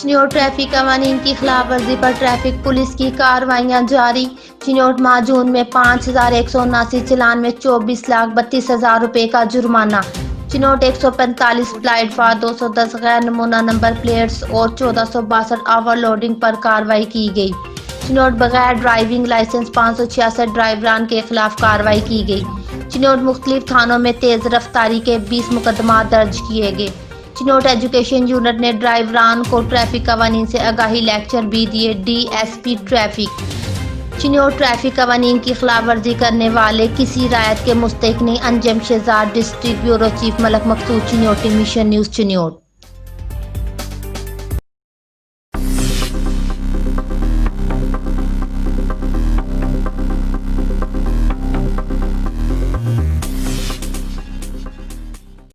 Chiniot traffic कवानीन की खिलाफ वर्जी पर ट्रैफिक पुलिस की कार्रवाइयां जारी। चिन्योट माह जून में 5,179 चालान में 24,32,000 रुपए का जुर्माना। चिन्योट 145 प्लेटफार्म 210 गैर नमूना नंबर प्लेट्स और 1462 ओवरलोडिंग पर कार्रवाई की गई। चिन्योट बगैर ड्राइविंग लाइसेंस 566 ड्राइवरान के खिलाफ कार्रवाई की गई। चिन्योट मुख्तलिफ थानों में तेज रफ्तारी के 20 मुकदमा दर्ज किए गए। चिन्योट एजुकेशन यूनिट ने ड्राइवरान को ट्रैफिक कवानीन से आगाही लेक्चर भी दिए। DSP ट्रैफिक चिन्योट ट्रैफिक कवानीन की खिलाफ वर्जी करने वाले किसी रायत के मुस्तहिक नहीं। Anjum Shahzad, district bureau chief, Malik Maqsood, Chinioti, Mission News Chiniot.